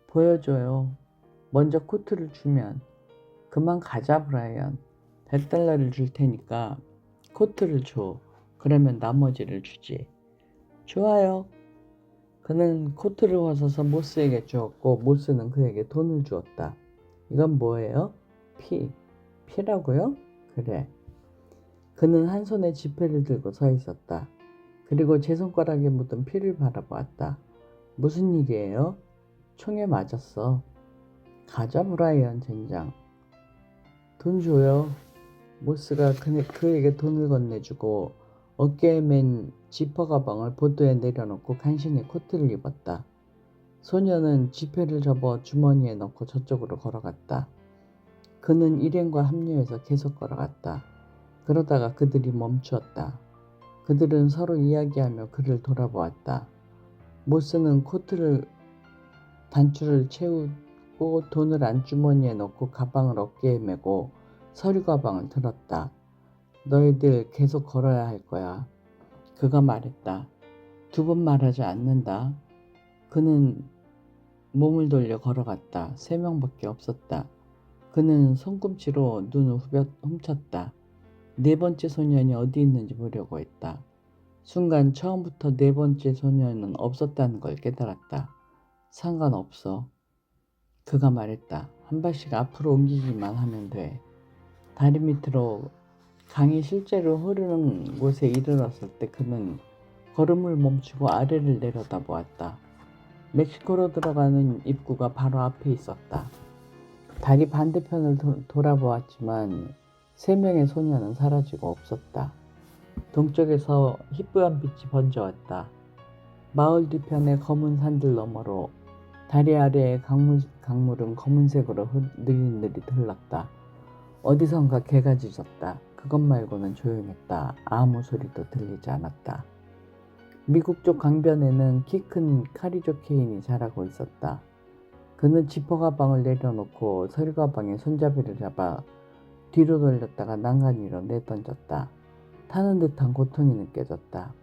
보여줘요. 먼저 코트를 주면. 그만 가자, 브라이언. $100를 줄 테니까 코트를 줘. 그러면 나머지를 주지. 좋아요. 그는 코트를 벗어서 모스에게 주었고 모스는 그에게 돈을 주었다. 이건 뭐예요? 피라고요? 그래. 그는 한 손에 지폐를 들고 서 있었다. 그리고 제 손가락에 묻은 피를 바라보았다. 무슨 일이에요? 총에 맞았어. 가자, 브라이언 젠장. 돈 줘요. 모스가 그에게 돈을 건네주고 어깨에 맨 지퍼 가방을 보도에 내려놓고 간신히 코트를 입었다. 소녀는 지폐를 접어 주머니에 넣고 저쪽으로 걸어갔다. 그는 일행과 합류해서 계속 걸어갔다. 그러다가 그들이 멈추었다. 그들은 서로 이야기하며 그를 돌아보았다. 모스는 코트를 단추를 채우고 돈을 안주머니에 넣고 가방을 어깨에 메고 서류 가방을 들었다. 너희들 계속 걸어야 할 거야. 그가 말했다. 2번 말하지 않는다. 그는 몸을 돌려 걸어갔다. 3명밖에 없었다. 그는 손꿈치로 눈을 훔쳤다. 4번째 소년이 어디 있는지 보려고 했다. 순간 처음부터 4번째 소년은 없었다는 걸 깨달았다. 상관없어. 그가 말했다. 한 발씩 앞으로 옮기기만 하면 돼. 다리 밑으로 강이 실제로 흐르는 곳에 이르렀을 때 그는 걸음을 멈추고 아래를 내려다보았다. 멕시코로 들어가는 입구가 바로 앞에 있었다. 다리 반대편을 돌아보았지만 3명의 소녀는 사라지고 없었다. 동쪽에서 희뿌연 빛이 번져왔다. 마을 뒤편의 검은 산들 너머로 다리 아래의 강물은 검은색으로 느릿느릿 흘렀다. 어디선가 개가 짖었다. 그것 말고는 조용했다. 아무 소리도 들리지 않았다. 미국 쪽 강변에는 키 큰 카리조 케인이 자라고 있었다. 그는 지퍼 가방을 내려놓고 서류 가방에 손잡이를 잡아 뒤로 돌렸다가 난간위로 내던졌다. 타는 듯한 고통이 느껴졌다.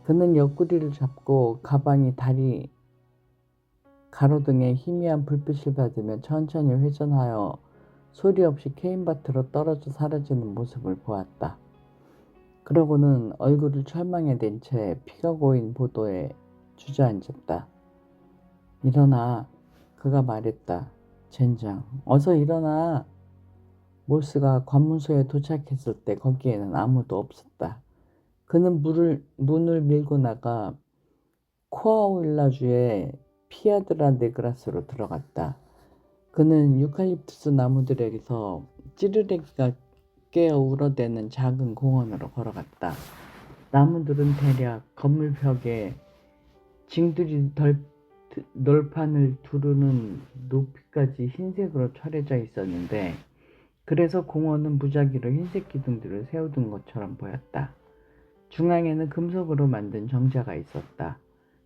그는 옆구리를 잡고 가방이 다리 가로등에 희미한 불빛을 받으며 천천히 회전하여 소리 없이 케인밭으로 떨어져 사라지는 모습을 보았다. 그러고는 얼굴을 철망에 댄 채 피가 고인 보도에 주저앉았다. 일어나. 그가 말했다. 젠장. 어서 일어나. 모스가 관문소에 도착했을 때 거기에는 아무도 없었다. 그는 문을 밀고 나가 코아울라주의 피아드라 네그라스로 들어갔다. 그는 유칼립투스 나무들에게서 찌르레기가 깨어 울어대는 작은 공원으로 걸어갔다. 나무들은 대략 건물 벽에 징들이 널판을 두르는 높이까지 흰색으로 칠해져 있었는데 그래서 공원은 무작위로 흰색 기둥들을 세워둔 것처럼 보였다. 중앙에는 금속으로 만든 정자가 있었다.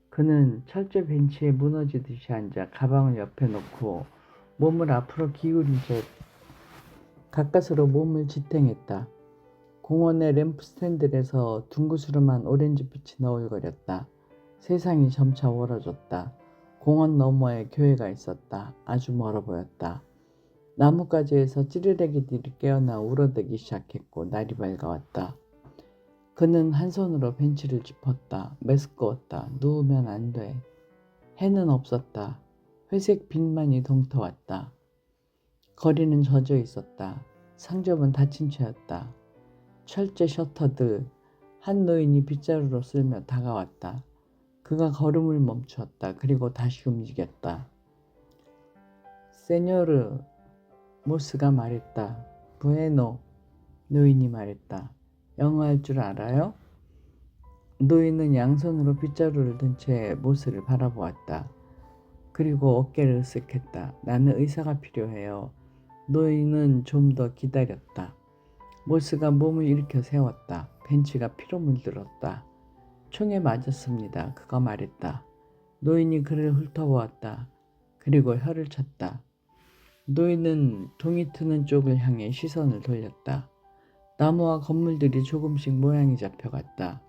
그는 철제 벤치에 무너지듯이 앉아 가방을 옆에 놓고 몸을 앞으로 기울인 채 가까스로 몸을 지탱했다. 공원의 램프 스탠들에서 둥그스름한 오렌지빛이 너울거렸다. 세상이 점차 멀어졌다. 공원 너머에 교회가 있었다. 아주 멀어 보였다. 나뭇가지에서 찌르레기들이 깨어나 울어대기 시작했고 날이 밝아왔다. 그는 한 손으로 벤치를 짚었다. 메스꺼웠다. 누우면 안 돼. 해는 없었다. 회색 빛만이 동터왔다. 거리는 젖어 있었다. 상점은 닫힌 채였다. 철제 셔터들 한 노인이 빗자루로 쓸며 다가왔다. 그가 걸음을 멈추었다. 그리고 다시 움직였다. 세뇨르 모스가 말했다. 부에노. 노인이 말했다. 영어 할 줄 알아요? 노인은 양손으로 빗자루를 든 채 모스를 바라보았다. 그리고 어깨를 으쓱했다. 나는 의사가 필요해요. 노인은 좀 더 기다렸다. 모스가 몸을 일으켜 세웠다. 벤치가 피로 물들었다. 총에 맞았습니다. 그가 말했다. 노인이 그를 훑어보았다. 그리고 혀를 찼다. 노인은 동이 트는 쪽을 향해 시선을 돌렸다. 나무와 건물들이 조금씩 모양이 잡혀갔다.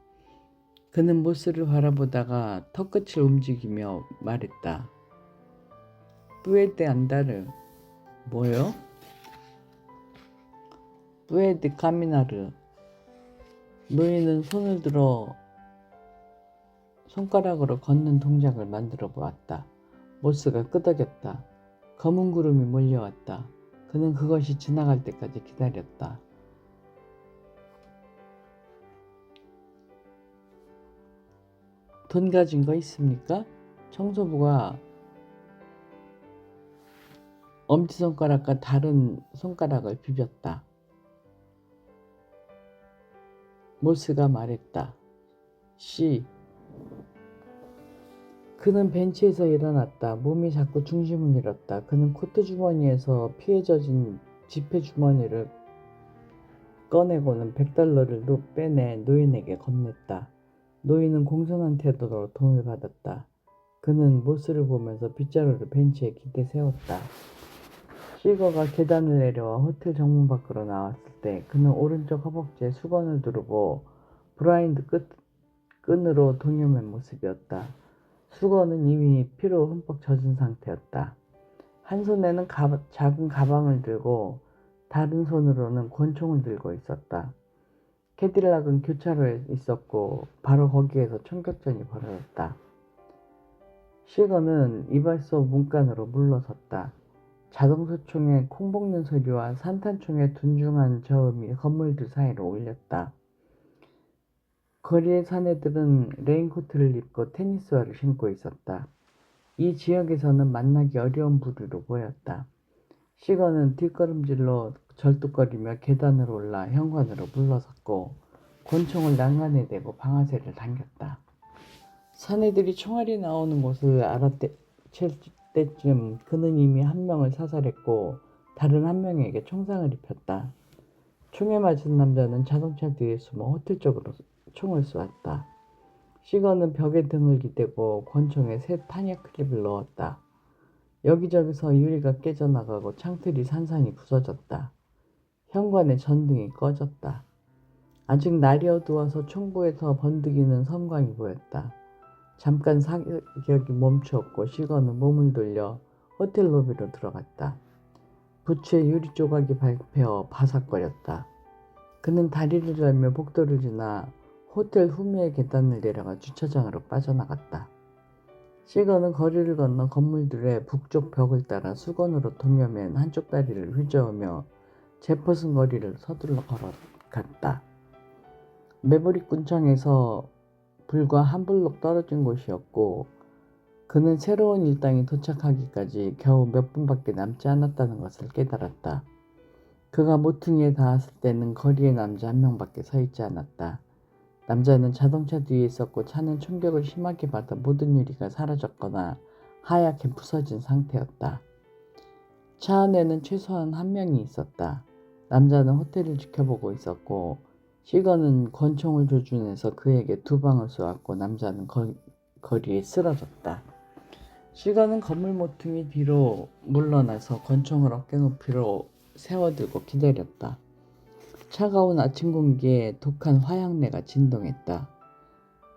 그는 모스를 바라보다가 턱끝을 움직이며 말했다. 뿌에데 안다르. 뭐요? 뿌에데 카미나르. 노인은 손을 들어 손가락으로 걷는 동작을 만들어 보았다. 모스가 끄덕였다. 검은 구름이 몰려왔다. 그는 그것이 지나갈 때까지 기다렸다. 돈 가진 거 있습니까? 청소부가 엄지손가락과 다른 손가락을 비볐다. 모스가 말했다. 씨. 그는 벤치에서 일어났다. 몸이 자꾸 중심을 잃었다. 그는 코트 주머니에서 피에 젖은 지폐 주머니를 꺼내고는 $100를 빼내 노인에게 건넸다. 노인은 공손한 태도로 돈을 받았다. 그는 모스를 보면서 빗자루를 벤치에 기대 세웠다. 실거가 계단을 내려와 호텔 정문 밖으로 나왔을 때 그는 오른쪽 허벅지에 수건을 두르고 블라인드 끈으로 동요맨 모습이었다. 수건은 이미 피로 흠뻑 젖은 상태였다. 한 손에는 작은 가방을 들고 다른 손으로는 권총을 들고 있었다. 캐딜락은 교차로에 있었고 바로 거기에서 총격전이 벌어졌다. 실거는 이발소 문간으로 물러섰다. 자동소총의 콩 볶는 소리와 산탄총의 둔중한 저음이 건물들 사이로 울렸다. 거리의 사내들은 레인코트를 입고 테니스화를 신고 있었다. 이 지역에서는 만나기 어려운 부류로 보였다. 시거는 뒷걸음질로 절뚝거리며 계단으로 올라 현관으로 물러섰고 권총을 난간에 대고 방아쇠를 당겼다. 사내들이 총알이 나오는 곳을 알아챌 때쯤 그는 이미 한 명을 사살했고 다른 한 명에게 총상을 입혔다. 총에 맞은 남자는 자동차 뒤에 숨어 호텔 쪽으로 총을 쏘았다. 시거는 벽에 등을 기대고 권총에 새 탄약 클립을 넣었다. 여기저기서 유리가 깨져나가고 창틀이 산산이 부서졌다. 현관의 전등이 꺼졌다. 아직 날이 어두워서 총부에서 번득이는 섬광이 보였다. 잠깐 사격이 멈추었고 시거는 몸을 돌려 호텔 로비로 들어갔다. 부츠에 유리 조각이 밟혀 바삭거렸다. 그는 다리를 절며 복도를 지나 호텔 후미의 계단을 내려가 주차장으로 빠져나갔다. 시거는 거리를 건너 건물들의 북쪽 벽을 따라 수건으로 동여맨 한쪽 다리를 휘저으며 제퍼슨 거리를 서둘러 걸어갔다. 매버릭 군청에서 불과 한 블록 떨어진 곳이었고 그는 새로운 일당이 도착하기까지 겨우 몇 분밖에 남지 않았다는 것을 깨달았다. 그가 모퉁이에 닿았을 때는 거리에 남자 한 명밖에 서 있지 않았다. 남자는 자동차 뒤에 있었고 차는 충격을 심하게 받아 모든 유리가 사라졌거나 하얗게 부서진 상태였다. 차 안에는 최소한 한 명이 있었다. 남자는 호텔을 지켜보고 있었고 시거는 권총을 조준해서 그에게 두 방을 쏘았고 남자는 거리에 쓰러졌다. 시거는 건물 모퉁이 뒤로 물러나서 권총을 어깨 높이로 세워들고 기다렸다. 차가운 아침 공기에 독한 화약내가 진동했다.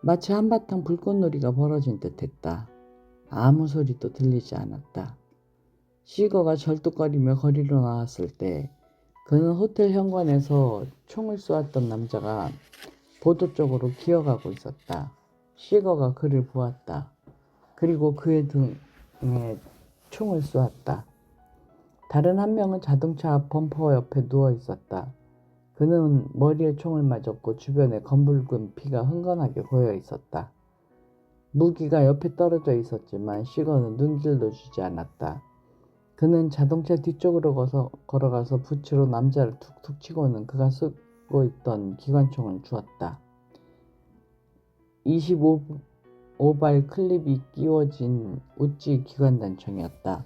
마치 한바탕 불꽃놀이가 벌어진 듯했다. 아무 소리도 들리지 않았다. 시거가 절뚝거리며 거리로 나왔을 때 그는 호텔 현관에서 총을 쏘았던 남자가 보도 쪽으로 기어가고 있었다. 시거가 그를 보았다. 그리고 그의 등에 총을 쏘았다. 다른 한 명은 자동차 앞 범퍼 옆에 누워 있었다. 그는 머리에 총을 맞았고 주변에 검붉은 피가 흥건하게 고여 있었다. 무기가 옆에 떨어져 있었지만 시거는 눈길도 주지 않았다. 그는 자동차 뒤쪽으로 걸어가서 부츠로 남자를 툭툭 치고는 그가 쓰고 있던 기관총을 주었다. 25발 클립이 끼워진 우찌 기관단총이었다.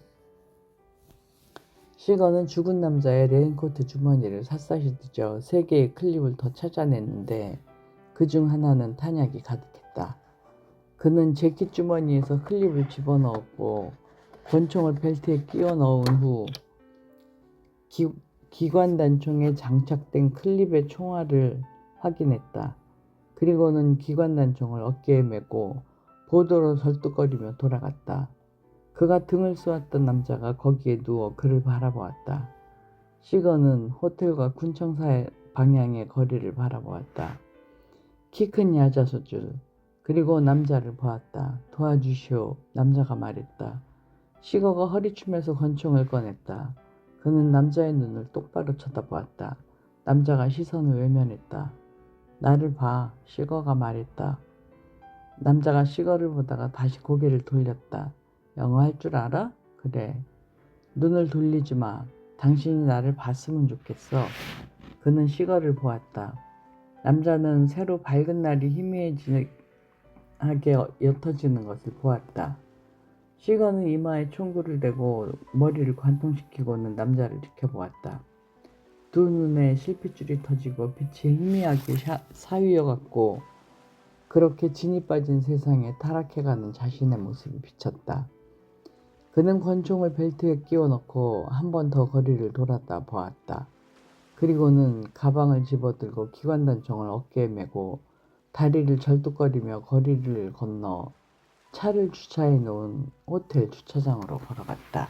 시거는 죽은 남자의 레인코트 주머니를 샅샅이 뒤져 3개의 클립을 더 찾아냈는데 그중 하나는 탄약이 가득했다. 그는 재킷 주머니에서 클립을 집어넣었고 권총을 벨트에 끼워 넣은 후 기관단총에 장착된 클립의 총알을 확인했다. 그리고는 기관단총을 어깨에 메고 보도로 절뚝거리며 돌아갔다. 그가 등을 쏘았던 남자가 거기에 누워 그를 바라보았다. 시거는 호텔과 군청사의 방향의 거리를 바라보았다. 키 큰 야자수줄, 그리고 남자를 보았다. 도와주시오. 남자가 말했다. 시거가 허리춤에서 권총을 꺼냈다. 그는 남자의 눈을 똑바로 쳐다보았다. 남자가 시선을 외면했다. 나를 봐. 시거가 말했다. 남자가 시거를 보다가 다시 고개를 돌렸다. 영어 할 줄 알아? 그래. 눈을 돌리지 마. 당신이 나를 봤으면 좋겠어. 그는 시거를 보았다. 남자는 새로 밝은 날이 희미해지게 옅어지는 것을 보았다. 시거는 이마에 총구를 대고 머리를 관통시키고는 남자를 지켜보았다. 두 눈에 실핏줄이 터지고 빛이 희미하게 사위어갔고 그렇게 진이 빠진 세상에 타락해가는 자신의 모습이 비쳤다. 그는 권총을 벨트에 끼워 넣고 한 번 더 거리를 돌았다 보았다. 그리고는 가방을 집어들고 기관단총을 어깨에 메고 다리를 절뚝거리며 거리를 건너 차를 주차해 놓은 호텔 주차장으로 걸어갔다.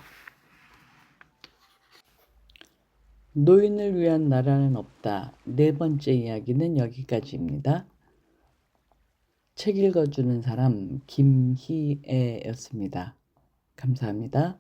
노인을 위한 나라는 없다. 4번째 이야기는 여기까지입니다. 책 읽어주는 사람 김희애였습니다. 감사합니다.